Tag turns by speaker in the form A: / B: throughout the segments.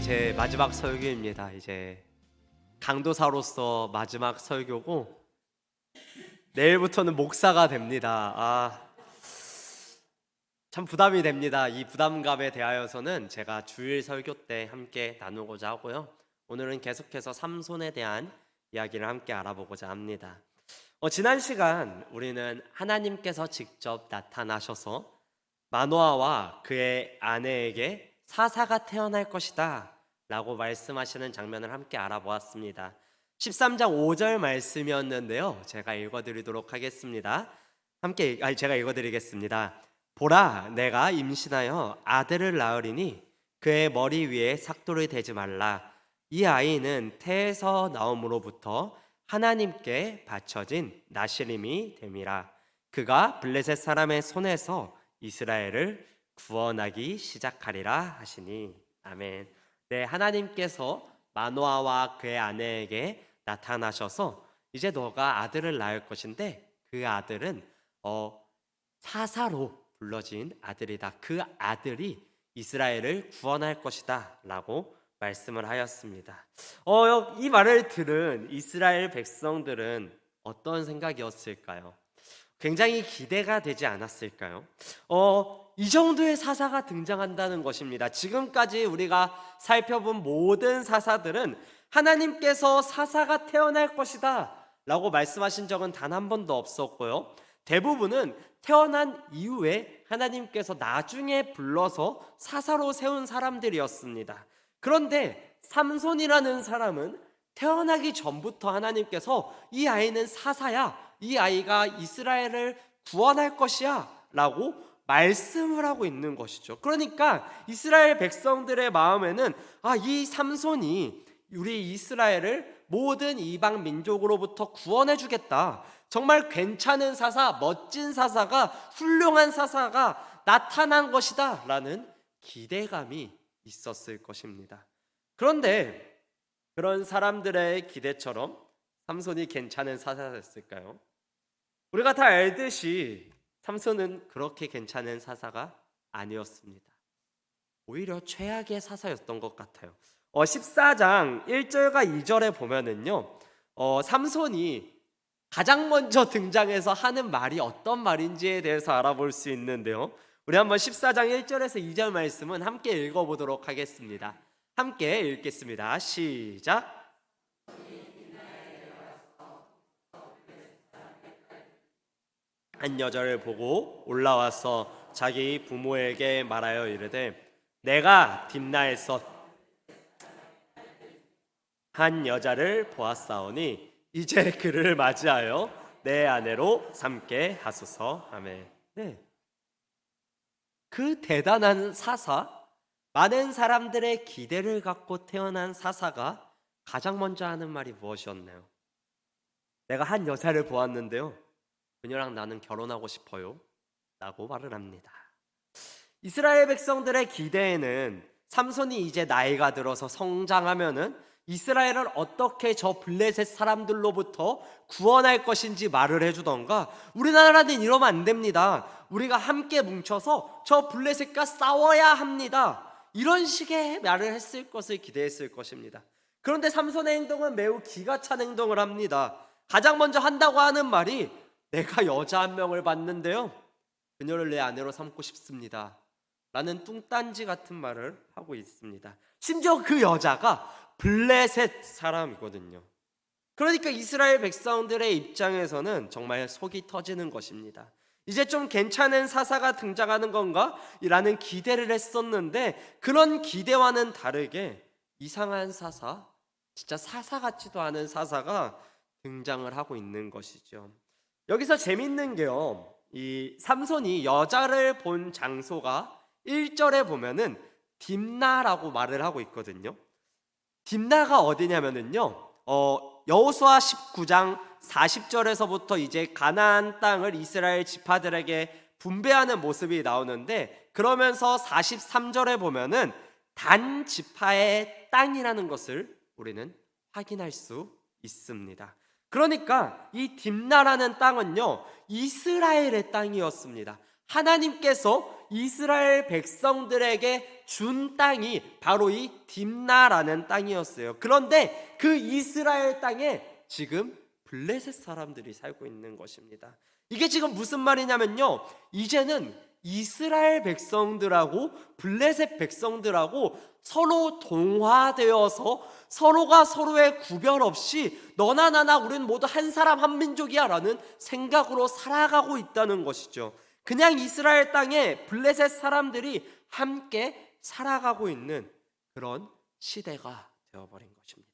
A: 제 마지막 설교입니다. 이제 강도사로서 마지막 설교고 내일부터는 목사가 됩니다. 참 부담이 됩니다. 이 부담감에 대하여서는 제가 주일 설교 때 함께 나누고자 하고요. 오늘은 계속해서 삼손에 대한 이야기를 함께 알아보고자 합니다. 지난 시간 우리는 하나님께서 직접 나타나셔서 마노아와 그의 아내에게 사사가 태어날 것이다 라고 말씀하시는 장면을 함께 알아보았습니다. 13장 5절 말씀이었는데요, 제가 읽어드리도록 하겠습니다. 제가 읽어드리겠습니다. 보라, 내가 임신하여 아들을 낳으리니 그의 머리 위에 삭도를 대지 말라. 이 아이는 태에서 나옴으로부터 하나님께 바쳐진 나시림이 됨이라. 그가 블레셋 사람의 손에서 이스라엘을 구원하기 시작하리라 하시니. 아멘. 네, 하나님께서 마노아와 그의 아내에게 나타나셔서 이제 너가 아들을 낳을 것인데 그 아들은 사사로 불러진 아들이다. 그 아들이 이스라엘을 구원할 것이다 라고 말씀을 하였습니다. 이 말을 들은 이스라엘 백성들은 어떤 생각이었을까요? 굉장히 기대가 되지 않았을까요? 이 정도의 사사가 등장한다는 것입니다. 지금까지 우리가 살펴본 모든 사사들은 하나님께서 사사가 태어날 것이다 라고 말씀하신 적은 단 한 번도 없었고요. 대부분은 태어난 이후에 하나님께서 나중에 불러서 사사로 세운 사람들이었습니다. 그런데 삼손이라는 사람은 태어나기 전부터 하나님께서 이 아이는 사사야, 이 아이가 이스라엘을 구원할 것이야 라고 말씀을 하고 있는 것이죠. 그러니까 이스라엘 백성들의 마음에는 이 삼손이 우리 이스라엘을 모든 이방 민족으로부터 구원해 주겠다, 정말 괜찮은 사사, 멋진 사사가, 훌륭한 사사가 나타난 것이다 라는 기대감이 있었을 것입니다. 그런데 그런 사람들의 기대처럼 삼손이 괜찮은 사사였을까요? 우리가 다 알듯이 삼손은 그렇게 괜찮은 사사가 아니었습니다. 오히려 최악의 사사였던 것 같아요. 14장 1절과 2절에 보면은요, 삼손이 가장 먼저 등장해서 하는 말이 어떤 말인지에 대해서 알아볼 수 있는데요, 우리 한번 14장 1절에서 2절 말씀은 함께 읽어보도록 하겠습니다. 함께 읽겠습니다. 시작. 한 여자를 보고 올라와서 자기 부모에게 말하여 이르되, 내가 딥나에서 한 여자를 보았사오니 이제 그를 맞이하여 내 아내로 삼게 하소서. 아멘. 네. 그 대단한 사사, 많은 사람들의 기대를 갖고 태어난 사사가 가장 먼저 하는 말이 무엇이었나요? 내가 한 여자를 보았는데요, 그녀랑 나는 결혼하고 싶어요 라고 말을 합니다. 이스라엘 백성들의 기대에는 삼손이 이제 나이가 들어서 성장하면은 이스라엘을 어떻게 저 블레셋 사람들로부터 구원할 것인지 말을 해주던가, 우리나라는 이러면 안 됩니다, 우리가 함께 뭉쳐서 저 블레셋과 싸워야 합니다, 이런 식의 말을 했을 것을 기대했을 것입니다. 그런데 삼손의 행동은 매우 기가 찬 행동을 합니다. 가장 먼저 한다고 하는 말이, 내가 여자 한 명을 봤는데요, 그녀를 내 아내로 삼고 싶습니다 라는 뚱딴지 같은 말을 하고 있습니다. 심지어 그 여자가 블레셋 사람이거든요. 그러니까 이스라엘 백성들의 입장에서는 정말 속이 터지는 것입니다. 이제 좀 괜찮은 사사가 등장하는 건가? 라는 기대를 했었는데, 그런 기대와는 다르게 이상한 사사, 진짜 사사 같지도 않은 사사가 등장을 하고 있는 것이죠. 여기서 재밌는 게요, 이 삼손이 여자를 본 장소가 1절에 보면은 딥나라고 말을 하고 있거든요. 딥나가 어디냐면은요, 여호수아 19장 40절에서부터 이제 가나안 땅을 이스라엘 지파들에게 분배하는 모습이 나오는데, 그러면서 43절에 보면은 단 지파의 땅이라는 것을 우리는 확인할 수 있습니다. 그러니까 이 딥나라는 땅은요, 이스라엘의 땅이었습니다. 하나님께서 이스라엘 백성들에게 준 땅이 바로 이 딥나라는 땅이었어요. 그런데 그 이스라엘 땅에 지금 블레셋 사람들이 살고 있는 것입니다. 이게 지금 무슨 말이냐면요, 이제는 이스라엘 백성들하고 블레셋 백성들하고 서로 동화되어서 서로가 서로의 구별 없이 너나 나나 우리는 모두 한 사람 한 민족이야 라는 생각으로 살아가고 있다는 것이죠. 그냥 이스라엘 땅에 블레셋 사람들이 함께 살아가고 있는 그런 시대가 되어버린 것입니다.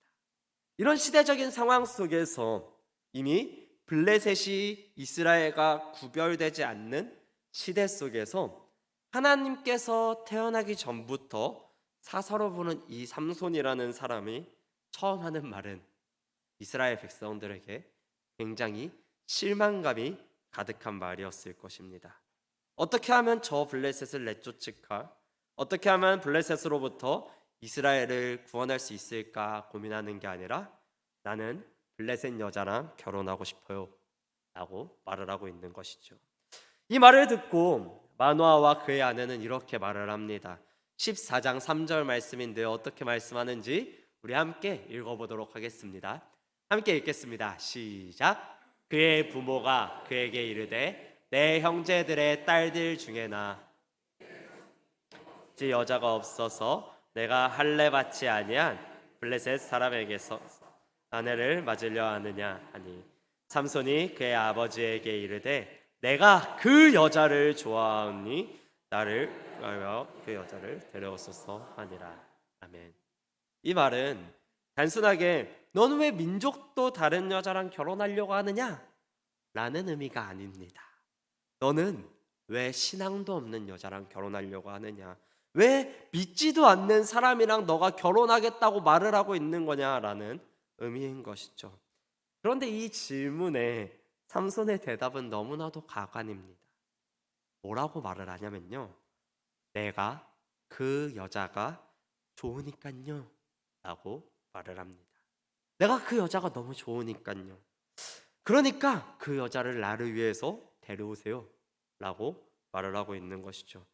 A: 이런 시대적인 상황 속에서 이미 블레셋이 이스라엘과 구별되지 않는 시대 속에서 하나님께서 태어나기 전부터 사사로 부는 이 삼손이라는 사람이 처음 하는 말은 이스라엘 백성들에게 굉장히 실망감이 가득한 말이었을 것입니다. 어떻게 하면 저 블레셋을 내쫓을까? 어떻게 하면 블레셋으로부터 이스라엘을 구원할 수 있을까 고민하는 게 아니라 나는 블레셋 여자랑 결혼하고 싶어요 라고 말을 하고 있는 것이죠. 이 말을 듣고 마노아와 그의 아내는 이렇게 말을 합니다. 14장 3절 말씀인데요, 어떻게 말씀하는지 우리 함께 읽어보도록 하겠습니다. 함께 읽겠습니다. 시작. 그의 부모가 그에게 이르되 내 형제들의 딸들 중에나 여자가 없어서 내가 할례 받지 아니한 블레셋 사람에게서 아내를 맞으려 하느냐 하니 삼손이 그의 아버지에게 이르되 내가 그 여자를 좋아하니 나를 그 여자를 데려오소서 하니라. 아멘. 이 말은 단순하게 너는 왜 민족도 다른 여자랑 결혼하려고 하느냐 라는 의미가 아닙니다. 너는 왜 신앙도 없는 여자랑 결혼하려고 하느냐, 왜 믿지도 않는 사람이랑 너가 결혼하겠다고 말을 하고 있는 거냐라는 의미인 것이죠. 그런데 이 질문에 삼손의 대답은 너무나도 가관입니다. 뭐라고 말을 하냐면요, 내가 그 여자가 좋으니깐요 라고 말을 합니다. 내가 그 여자가 너무 좋으니깐요. 그러니까 그 여자를 나를 위해서 데려오세요 라고 말을 하고 있는 것이죠.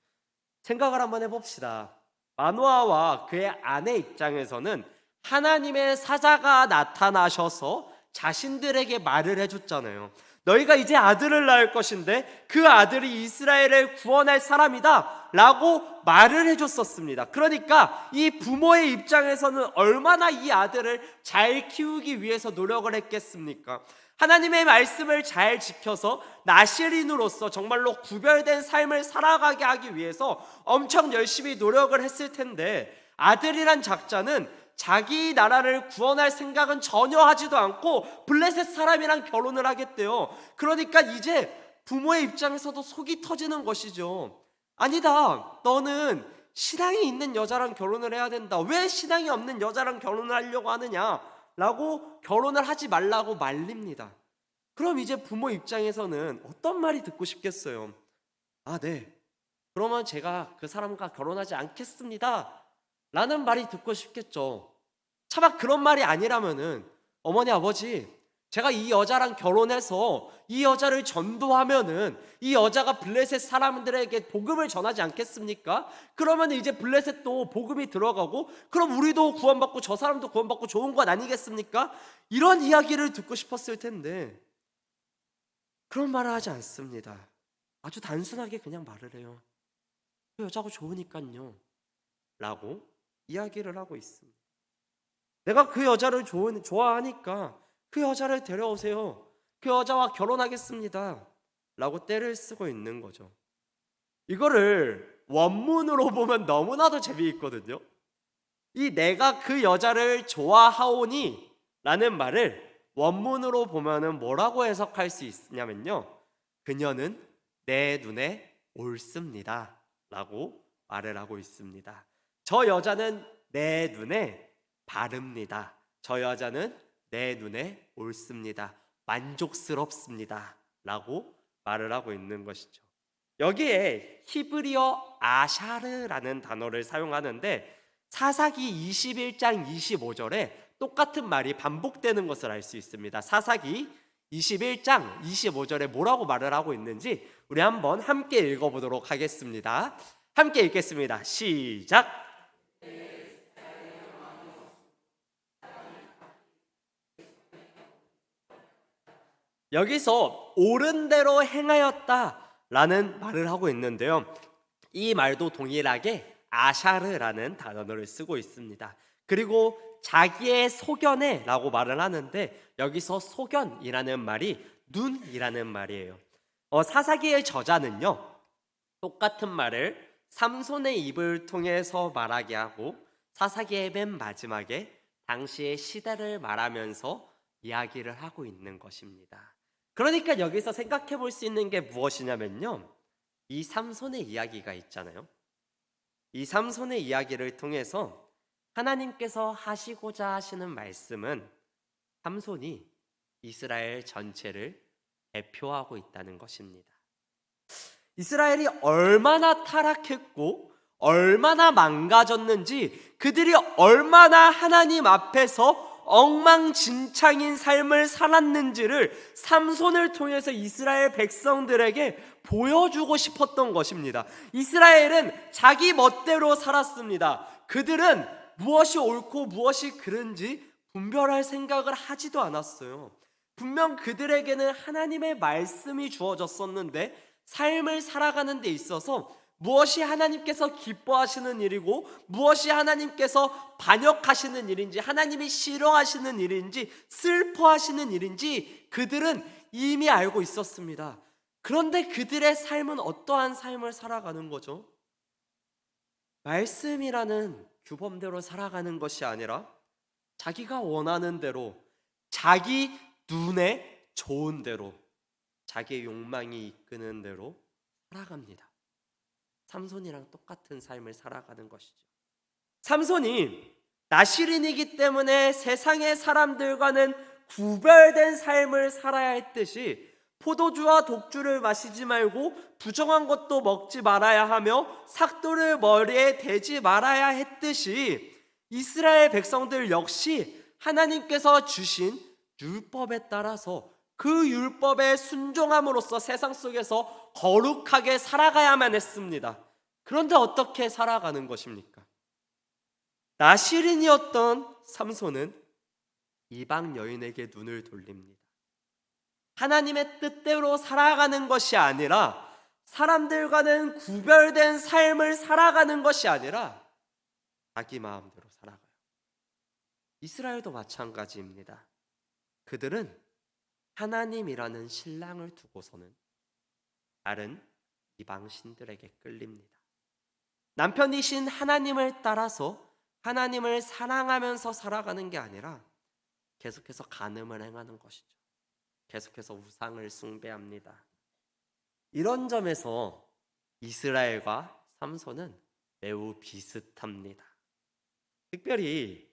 A: 생각을 한번 해봅시다. 마노아와 그의 아내 입장에서는 하나님의 사자가 나타나셔서 자신들에게 말을 해줬잖아요. 너희가 이제 아들을 낳을 것인데 그 아들이 이스라엘을 구원할 사람이다 라고 말을 해줬었습니다. 그러니까 이 부모의 입장에서는 얼마나 이 아들을 잘 키우기 위해서 노력을 했겠습니까? 하나님의 말씀을 잘 지켜서 나실인으로서 정말로 구별된 삶을 살아가게 하기 위해서 엄청 열심히 노력을 했을 텐데, 아들이란 작자는 자기 나라를 구원할 생각은 전혀 하지도 않고 블레셋 사람이랑 결혼을 하겠대요. 그러니까 이제 부모의 입장에서도 속이 터지는 것이죠. 아니다, 너는 신앙이 있는 여자랑 결혼을 해야 된다. 왜 신앙이 없는 여자랑 결혼을 하려고 하느냐 라고 결혼을 하지 말라고 말립니다. 그럼 이제 부모 입장에서는 어떤 말이 듣고 싶겠어요? 아, 네, 그러면 제가 그 사람과 결혼하지 않겠습니다 라는 말이 듣고 싶겠죠. 차마 그런 말이 아니라면은 어머니 아버지, 제가 이 여자랑 결혼해서 이 여자를 전도하면은 이 여자가 블레셋 사람들에게 복음을 전하지 않겠습니까? 그러면 이제 블레셋도 복음이 들어가고 그럼 우리도 구원받고 저 사람도 구원받고 좋은 것 아니겠습니까? 이런 이야기를 듣고 싶었을 텐데 그런 말을 하지 않습니다. 아주 단순하게 그냥 말을 해요. 그 여자가 좋으니까요 라고 이야기를 하고 있습니다. 내가 그 여자를 좋아하니까 그 여자를 데려오세요. 그 여자와 결혼하겠습니다 라고 떼를 쓰고 있는 거죠. 이거를 원문으로 보면 너무나도 재미있거든요. 이 내가 그 여자를 좋아하오니 라는 말을 원문으로 보면은 뭐라고 해석할 수 있냐면요, 그녀는 내 눈에 옳습니다 라고 말을 하고 있습니다. 저 여자는 내 눈에 바릅니다. 저 여자는 내 눈에 옳습니다. 만족스럽습니다 라고 말을 하고 있는 것이죠. 여기에 히브리어 아샤르라는 단어를 사용하는데 사사기 21장 25절에 똑같은 말이 반복되는 것을 알 수 있습니다. 사사기 21장 25절에 뭐라고 말을 하고 있는지 우리 한번 함께 읽어보도록 하겠습니다. 함께 읽겠습니다. 시작. 여기서 옳은 대로 행하였다라는 말을 하고 있는데요. 이 말도 동일하게 아샤르라는 단어를 쓰고 있습니다. 그리고 자기의 소견에라고 말을 하는데 여기서 소견이라는 말이 눈이라는 말이에요. 사사기의 저자는요, 똑같은 말을 삼손의 입을 통해서 말하게 하고 사사기의 맨 마지막에 당시의 시대를 말하면서 이야기를 하고 있는 것입니다. 그러니까 여기서 생각해 볼 수 있는 게 무엇이냐면요, 이 삼손의 이야기가 있잖아요. 이 삼손의 이야기를 통해서 하나님께서 하시고자 하시는 말씀은 삼손이 이스라엘 전체를 대표하고 있다는 것입니다. 이스라엘이 얼마나 타락했고 얼마나 망가졌는지, 그들이 얼마나 하나님 앞에서 엉망진창인 삶을 살았는지를 삼손을 통해서 이스라엘 백성들에게 보여주고 싶었던 것입니다. 이스라엘은 자기 멋대로 살았습니다. 그들은 무엇이 옳고 무엇이 그른지 분별할 생각을 하지도 않았어요. 분명 그들에게는 하나님의 말씀이 주어졌었는데 삶을 살아가는 데 있어서 무엇이 하나님께서 기뻐하시는 일이고 무엇이 하나님께서 반역하시는 일인지, 하나님이 싫어하시는 일인지 슬퍼하시는 일인지 그들은 이미 알고 있었습니다. 그런데 그들의 삶은 어떠한 삶을 살아가는 거죠? 말씀이라는 규범대로 살아가는 것이 아니라 자기가 원하는 대로, 자기 눈에 좋은 대로, 자기의 욕망이 이끄는 대로 살아갑니다. 삼손이랑 똑같은 삶을 살아가는 것이죠. 삼손이 나실인이기 때문에 세상의 사람들과는 구별된 삶을 살아야 했듯이 포도주와 독주를 마시지 말고 부정한 것도 먹지 말아야 하며 삭도를 머리에 대지 말아야 했듯이 이스라엘 백성들 역시 하나님께서 주신 율법에 따라서 그 율법에 순종함으로써 세상 속에서 거룩하게 살아가야만 했습니다. 그런데 어떻게 살아가는 것입니까? 나실인이었던 삼손은 이방 여인에게 눈을 돌립니다. 하나님의 뜻대로 살아가는 것이 아니라, 사람들과는 구별된 삶을 살아가는 것이 아니라 자기 마음대로 살아가요. 이스라엘도 마찬가지입니다. 그들은 하나님이라는 신랑을 두고서는 다른 이방 신들에게 끌립니다. 남편이신 하나님을 따라서 하나님을 사랑하면서 살아가는 게 아니라 계속해서 간음을 행하는 것이죠. 계속해서 우상을 숭배합니다. 이런 점에서 이스라엘과 삼손은 매우 비슷합니다. 특별히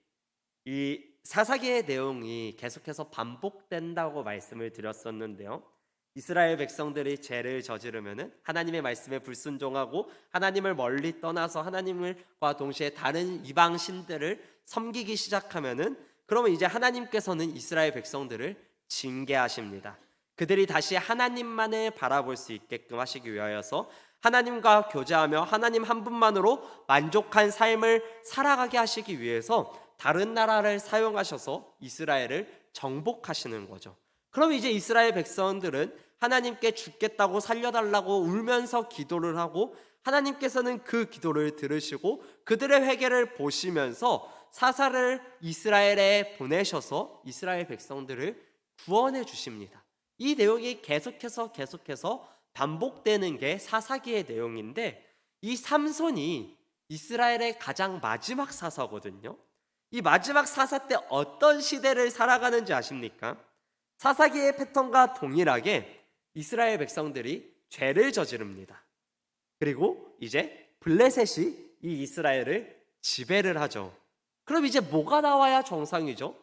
A: 이 사사기의 내용이 계속해서 반복된다고 말씀을 드렸었는데요, 이스라엘 백성들이 죄를 저지르면 하나님의 말씀에 불순종하고 하나님을 멀리 떠나서 하나님과 동시에 다른 이방 신들을 섬기기 시작하면 그러면 이제 하나님께서는 이스라엘 백성들을 징계하십니다. 그들이 다시 하나님만을 바라볼 수 있게끔 하시기 위하여서 하나님과 교제하며 하나님 한 분만으로 만족한 삶을 살아가게 하시기 위해서 다른 나라를 사용하셔서 이스라엘을 정복하시는 거죠. 그럼 이제 이스라엘 백성들은 하나님께 죽겠다고 살려달라고 울면서 기도를 하고 하나님께서는 그 기도를 들으시고 그들의 회개를 보시면서 사사를 이스라엘에 보내셔서 이스라엘 백성들을 구원해 주십니다. 이 내용이 계속해서 반복되는 게 사사기의 내용인데, 이 삼손이 이스라엘의 가장 마지막 사사거든요. 이 마지막 사사 때 어떤 시대를 살아가는지 아십니까? 사사기의 패턴과 동일하게 이스라엘 백성들이 죄를 저지릅니다. 그리고 이제 블레셋이 이 이스라엘을 지배를 하죠. 그럼 이제 뭐가 나와야 정상이죠?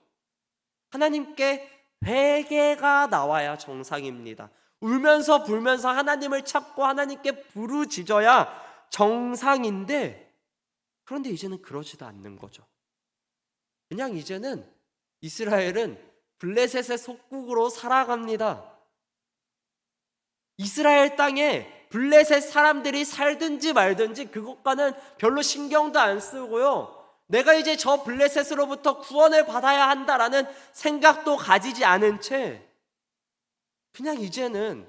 A: 하나님께 회개가 나와야 정상입니다. 울면서 불면서 하나님을 찾고 하나님께 부르짖어야 정상인데, 그런데 이제는 그러지도 않는 거죠. 그냥 이제는 이스라엘은 블레셋의 속국으로 살아갑니다. 이스라엘 땅에 블레셋 사람들이 살든지 말든지 그것과는 별로 신경도 안 쓰고요. 내가 이제 저 블레셋으로부터 구원을 받아야 한다라는 생각도 가지지 않은 채 그냥 이제는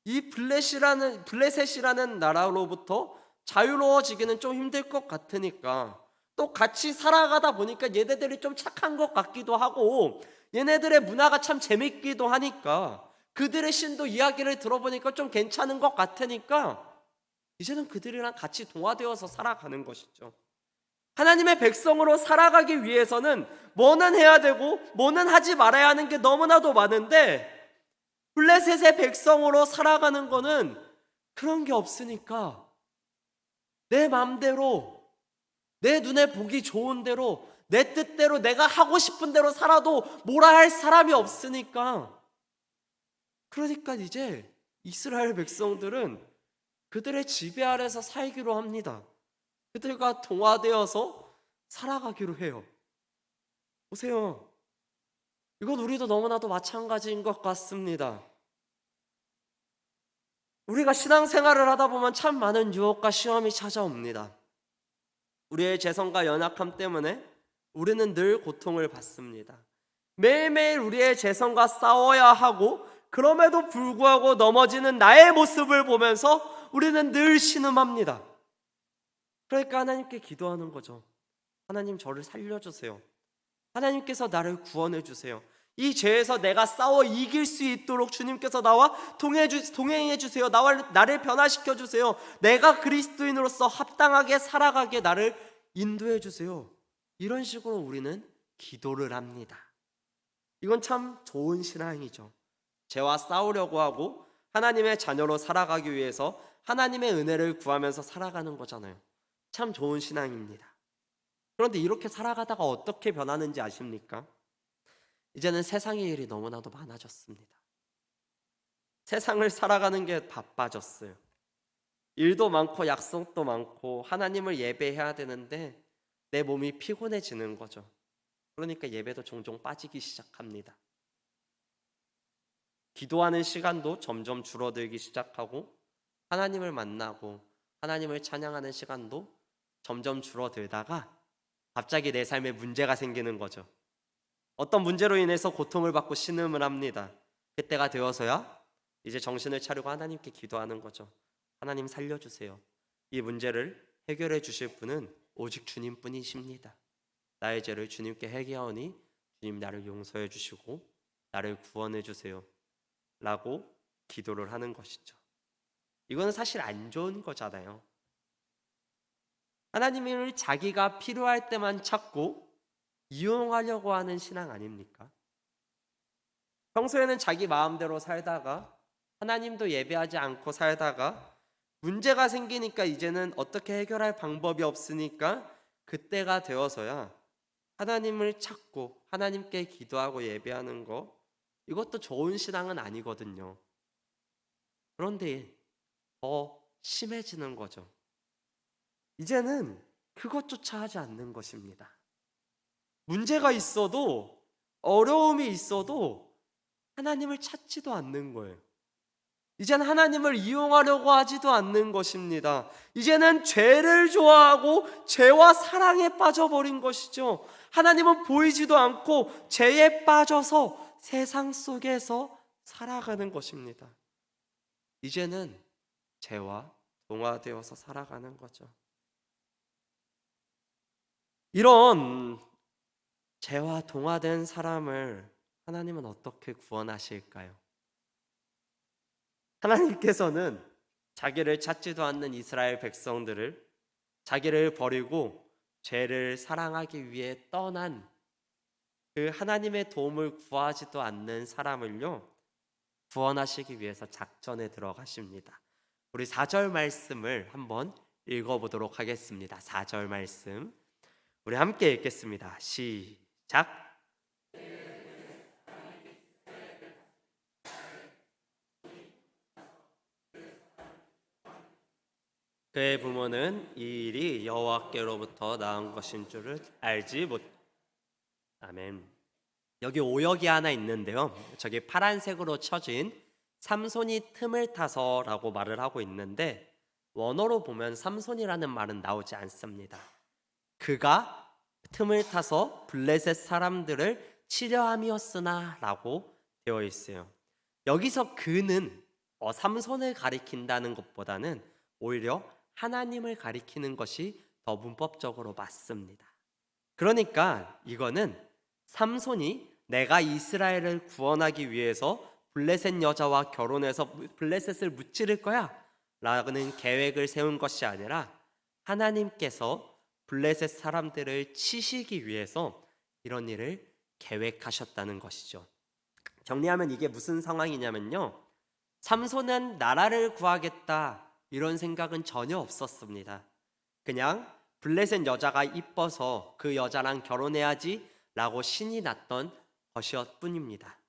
A: 이 블레셋이라는 나라로부터 자유로워지기는 좀 힘들 것 같으니까 또 같이 살아가다 보니까 얘네들이 좀 착한 것 같기도 하고 얘네들의 문화가 참 재밌기도 하니까 그들의 신도 이야기를 들어보니까 좀 괜찮은 것 같으니까 이제는 그들이랑 같이 동화되어서 살아가는 것이죠. 하나님의 백성으로 살아가기 위해서는 뭐는 해야 되고 뭐는 하지 말아야 하는 게 너무나도 많은데 블레셋의 백성으로 살아가는 거는 그런 게 없으니까 내 마음대로 내 눈에 보기 좋은 대로 내 뜻대로 내가 하고 싶은 대로 살아도 뭐라 할 사람이 없으니까 그러니까 이제 이스라엘 백성들은 그들의 지배 아래서 살기로 합니다. 그들과 동화되어서 살아가기로 해요. 보세요. 이건 우리도 너무나도 마찬가지인 것 같습니다. 우리가 신앙생활을 하다 보면 참 많은 유혹과 시험이 찾아옵니다. 우리의 죄성과 연약함 때문에 우리는 늘 고통을 받습니다. 매일매일 우리의 죄성과 싸워야 하고 그럼에도 불구하고 넘어지는 나의 모습을 보면서 우리는 늘 신음합니다. 그러니까 하나님께 기도하는 거죠. 하나님 저를 살려주세요. 하나님께서 나를 구원해 주세요. 이 죄에서 내가 싸워 이길 수 있도록 주님께서 나와 동행해 주세요. 나를 변화시켜 주세요. 내가 그리스도인으로서 합당하게 살아가게 나를 인도해 주세요. 이런 식으로 우리는 기도를 합니다. 이건 참 좋은 신앙이죠. 죄와 싸우려고 하고 하나님의 자녀로 살아가기 위해서 하나님의 은혜를 구하면서 살아가는 거잖아요. 참 좋은 신앙입니다. 그런데 이렇게 살아가다가 어떻게 변하는지 아십니까? 이제는 세상의 일이 너무나도 많아졌습니다. 세상을 살아가는 게 바빠졌어요. 일도 많고 약속도 많고 하나님을 예배해야 되는데 내 몸이 피곤해지는 거죠. 그러니까 예배도 종종 빠지기 시작합니다. 기도하는 시간도 점점 줄어들기 시작하고 하나님을 만나고 하나님을 찬양하는 시간도 점점 줄어들다가 갑자기 내 삶에 문제가 생기는 거죠. 어떤 문제로 인해서 고통을 받고 신음을 합니다. 그때가 되어서야 이제 정신을 차리고 하나님께 기도하는 거죠. 하나님 살려주세요. 이 문제를 해결해 주실 분은 오직 주님뿐이십니다. 나의 죄를 주님께 회개하오니 주님 나를 용서해 주시고 나를 구원해 주세요 라고 기도를 하는 것이죠. 이거는 사실 안 좋은 거잖아요. 하나님을 자기가 필요할 때만 찾고 이용하려고 하는 신앙 아닙니까? 평소에는 자기 마음대로 살다가 하나님도 예배하지 않고 살다가 문제가 생기니까 이제는 어떻게 해결할 방법이 없으니까 그때가 되어서야 하나님을 찾고 하나님께 기도하고 예배하는 거, 이것도 좋은 신앙은 아니거든요. 그런데 더 심해지는 거죠. 이제는 그것조차 하지 않는 것입니다. 문제가 있어도 어려움이 있어도 하나님을 찾지도 않는 거예요. 이제는 하나님을 이용하려고 하지도 않는 것입니다. 이제는 죄를 좋아하고 죄와 사랑에 빠져버린 것이죠. 하나님은 보이지도 않고 죄에 빠져서 세상 속에서 살아가는 것입니다. 이제는 죄와 동화되어서 살아가는 거죠. 이런 죄와 동화된 사람을 하나님은 어떻게 구원하실까요? 하나님께서는 자기를 찾지도 않는 이스라엘 백성들을 자기를 버리고 죄를 사랑하기 위해 떠난 그 하나님의 도움을 구하지도 않는 사람을요 구원하시기 위해서 작전에 들어가십니다. 우리 4절 말씀을 한번 읽어보도록 하겠습니다. 4절 말씀 우리 함께 읽겠습니다. 시작. 그의 부모는 이 일이 여호와께로부터 나온 것인 줄을 알지 못. 아멘. 여기 오역이 하나 있는데요. 저기 파란색으로 쳐진 삼손이 틈을 타서라고 말을 하고 있는데 원어로 보면 삼손이라는 말은 나오지 않습니다. 그가 틈을 타서 블레셋 사람들을 치려함이었으나 라고 되어 있어요. 여기서 그는 삼손을 가리킨다는 것보다는 오히려 하나님을 가리키는 것이 더 문법적으로 맞습니다. 그러니까 이거는 삼손이 내가 이스라엘을 구원하기 위해서 블레셋 여자와 결혼해서 블레셋을 무찌를 거야 라는 계획을 세운 것이 아니라 하나님께서 블레셋 사람들을 치시기 위해서 이런 일을 계획하셨다는 것이죠. 정리하면 이게 무슨 상황이냐면요, 삼손은 나라를 구하겠다 이런 생각은 전혀 없었습니다. 그냥 블레셋 여자가 이뻐서 그 여자랑 결혼해야지 라고 신이 났던 것이었 뿐입니다.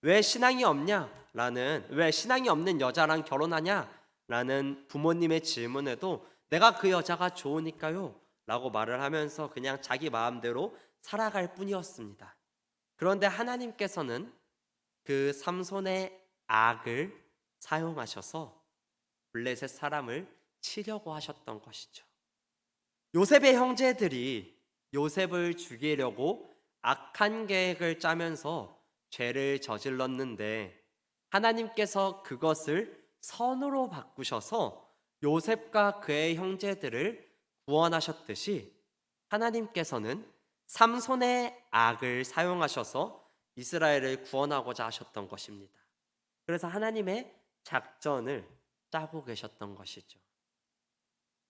A: 왜 신앙이 없는 여자랑 결혼하냐 라는 부모님의 질문에도 내가 그 여자가 좋으니까요 라고 말을 하면서 그냥 자기 마음대로 살아갈 뿐이었습니다. 그런데 하나님께서는 그 삼손의 악을 사용하셔서 블레셋 사람을 치려고 하셨던 것이죠. 요셉의 형제들이 요셉을 죽이려고 악한 계획을 짜면서 죄를 저질렀는데 하나님께서 그것을 선으로 바꾸셔서 요셉과 그의 형제들을 구원하셨듯이 하나님께서는 삼손의 악을 사용하셔서 이스라엘을 구원하고자 하셨던 것입니다. 그래서 하나님의 작전을 짜고 계셨던 것이죠.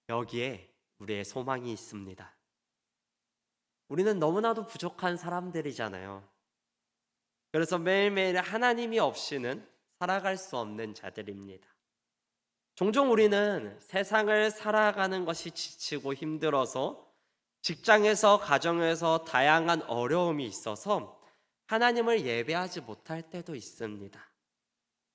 A: 여기에 우리의 소망이 있습니다. 우리는 너무나도 부족한 사람들이잖아요. 그래서 매일매일 하나님이 없이는 살아갈 수 없는 자들입니다. 종종 우리는 세상을 살아가는 것이 지치고 힘들어서 직장에서 가정에서 다양한 어려움이 있어서 하나님을 예배하지 못할 때도 있습니다.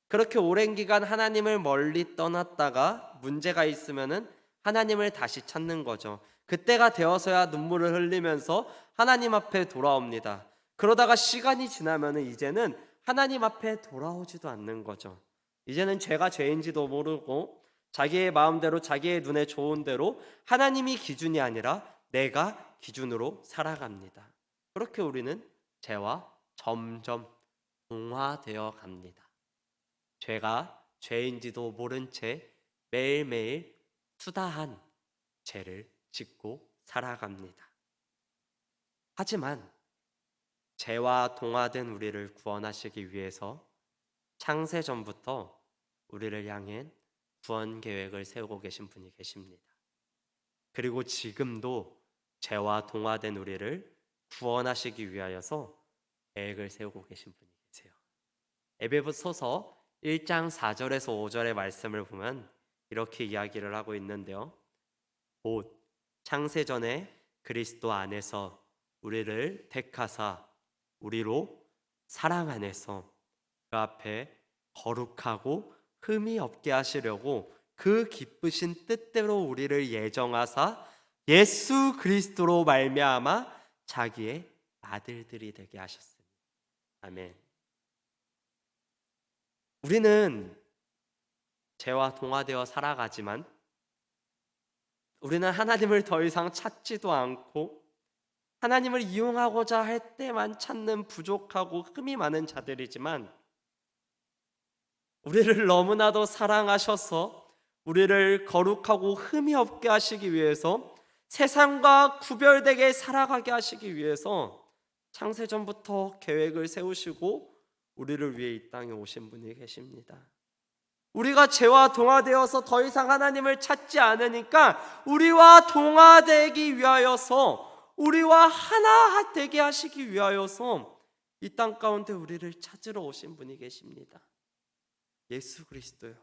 A: 그렇게 오랜 기간 하나님을 멀리 떠났다가 문제가 있으면은 하나님을 다시 찾는 거죠. 그때가 되어서야 눈물을 흘리면서 하나님 앞에 돌아옵니다. 그러다가 시간이 지나면은 이제는 하나님 앞에 돌아오지도 않는 거죠. 이제는 죄가 죄인지도 모르고 자기의 마음대로 자기의 눈에 좋은 대로 하나님이 기준이 아니라 내가 기준으로 살아갑니다. 그렇게 우리는 죄와 점점 동화되어 갑니다. 죄가 죄인지도 모른 채 매일매일 수다한 죄를 짓고 살아갑니다. 하지만 죄와 동화된 우리를 구원하시기 위해서 창세전부터 우리를 향해 구원 계획을 세우고 계신 분이 계십니다. 그리고 지금도 죄와 동화된 우리를 구원하시기 위하여서 계획을 세우고 계신 분이 계세요. 에베소서 1장 4절에서 5절의 말씀을 보면 이렇게 이야기를 하고 있는데요. 곧 창세전에 그리스도 안에서 우리를 택하사 우리로 사랑 안에서 그 앞에 거룩하고 흠이 없게 하시려고 그 기쁘신 뜻대로 우리를 예정하사 예수 그리스도로 말미암아 자기의 아들들이 되게 하셨습니다. 아멘. 우리는 죄와 동화되어 살아가지만 우리는 하나님을 더 이상 찾지도 않고 하나님을 이용하고자 할 때만 찾는 부족하고 흠이 많은 자들이지만 우리를 너무나도 사랑하셔서 우리를 거룩하고 흠이 없게 하시기 위해서 세상과 구별되게 살아가게 하시기 위해서 창세전부터 계획을 세우시고 우리를 위해 이 땅에 오신 분이 계십니다. 우리가 죄와 동화되어서 더 이상 하나님을 찾지 않으니까 우리와 동화되기 위하여서 우리와 하나 되게 하시기 위하여서 이 땅 가운데 우리를 찾으러 오신 분이 계십니다. 예수 그리스도요.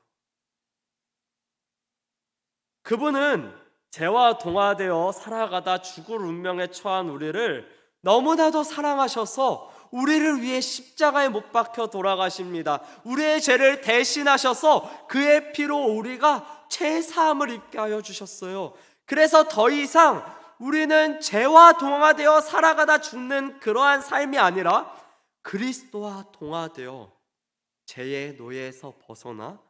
A: 그분은 죄와 동화되어 살아가다 죽을 운명에 처한 우리를 너무나도 사랑하셔서 우리를 위해 십자가에 못 박혀 돌아가십니다. 우리의 죄를 대신하셔서 그의 피로 우리가 죄사함을 입게 하여 주셨어요. 그래서 더 이상 우리는 죄와 동화되어 살아가다 죽는 그러한 삶이 아니라 그리스도와 동화되어 죄의 노예에서 벗어나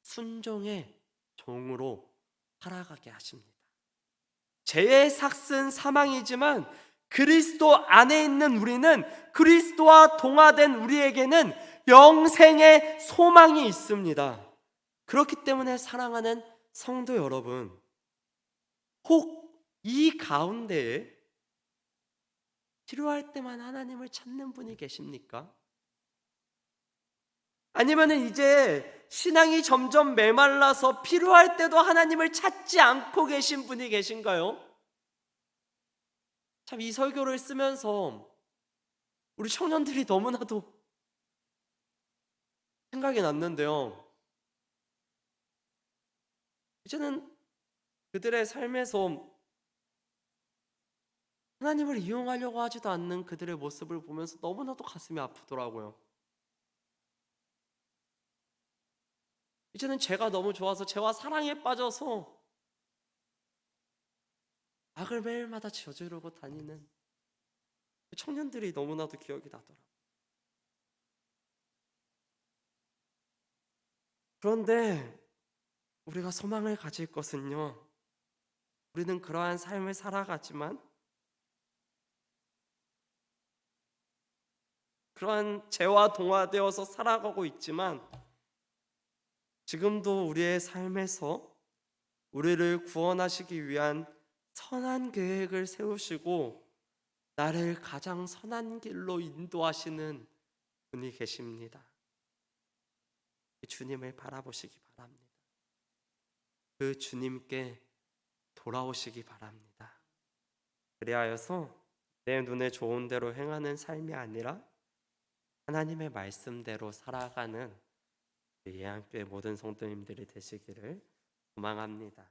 A: 순종의 종으로 살아가게 하십니다. 죄의 삭은 사망이지만 그리스도 안에 있는 우리는, 그리스도와 동화된 우리에게는 영생의 소망이 있습니다. 그렇기 때문에 사랑하는 성도 여러분, 혹 이 가운데에 필요할 때만 하나님을 찾는 분이 계십니까? 아니면 이제 신앙이 점점 메말라서 필요할 때도 하나님을 찾지 않고 계신 분이 계신가요? 참, 이 설교를 쓰면서 우리 청년들이 너무나도 생각이 났는데요. 이제는 그들의 삶에서 하나님을 이용하려고 하지도 않는 그들의 모습을 보면서 너무나도 가슴이 아프더라고요. 이제는 죄가 너무 좋아서 죄와 사랑에 빠져서 악을 매일마다 저지르고 다니는 청년들이 너무나도 기억이 나더라고요. 그런데 우리가 소망을 가질 것은요, 우리는 그러한 삶을 살아가지만, 그러한 죄와 동화되어서 살아가고 있지만, 지금도 우리의 삶에서 우리를 구원하시기 위한 선한 계획을 세우시고 나를 가장 선한 길로 인도하시는 분이 계십니다. 주님을 바라보시기 바랍니다. 그 주님께 돌아오시기 바랍니다. 그리하여서 내 눈에 좋은 대로 행하는 삶이 아니라 하나님의 말씀대로 살아가는 예양교회 모든 성도님들이 되시기를 소망합니다.